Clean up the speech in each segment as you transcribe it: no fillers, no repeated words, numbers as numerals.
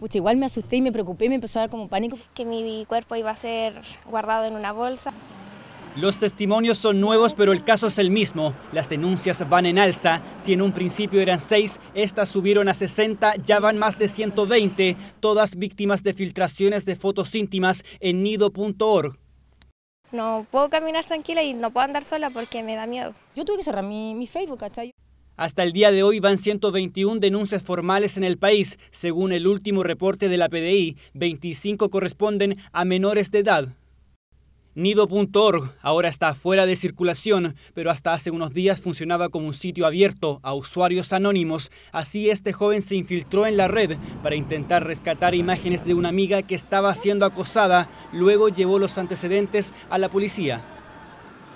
Pucha, igual me asusté y me preocupé, me empezó a dar como pánico. Que mi cuerpo iba a ser guardado en una bolsa. Los testimonios son nuevos, pero el caso es el mismo. Las denuncias van en alza. Si en un principio eran 6, estas subieron a 60, ya van más de 120, todas víctimas de filtraciones de fotos íntimas en nido.org. No puedo caminar tranquila y no puedo andar sola porque me da miedo. Yo tuve que cerrar mi Facebook, ¿cachai? Hasta el día de hoy van 121 denuncias formales en el país. Según el último reporte de la PDI, 25 corresponden a menores de edad. Nido.org ahora está fuera de circulación, pero hasta hace unos días funcionaba como un sitio abierto a usuarios anónimos. Así este joven se infiltró en la red para intentar rescatar imágenes de una amiga que estaba siendo acosada. Luego llevó los antecedentes a la policía.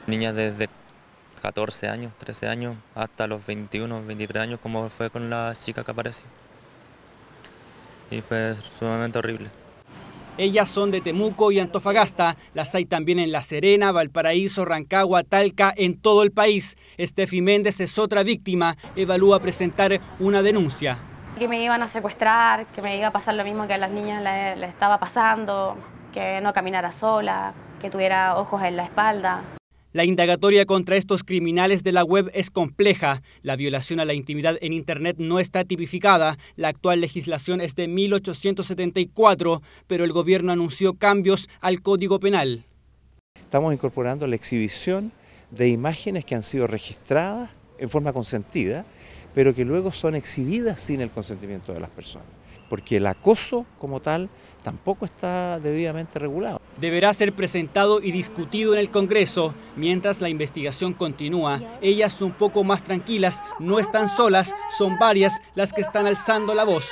Niña desde 14 años, 13 años, hasta los 21, 23 años, como fue con la chica que apareció. Y fue sumamente horrible. Ellas son de Temuco y Antofagasta. Las hay también en La Serena, Valparaíso, Rancagua, Talca, en todo el país. Estefi Méndez es otra víctima. Evalúa presentar una denuncia. Que me iban a secuestrar, que me iba a pasar lo mismo que a las niñas le estaba pasando, que no caminara sola, que tuviera ojos en la espalda. La indagatoria contra estos criminales de la web es compleja. La violación a la intimidad en Internet no está tipificada. La actual legislación es de 1874, pero el gobierno anunció cambios al Código Penal. Estamos incorporando la exhibición de imágenes que han sido registradas en forma consentida, pero que luego son exhibidas sin el consentimiento de las personas, porque el acoso como tal tampoco está debidamente regulado. Deberá ser presentado y discutido en el Congreso. Mientras la investigación continúa, ellas un poco más tranquilas, no están solas, son varias las que están alzando la voz.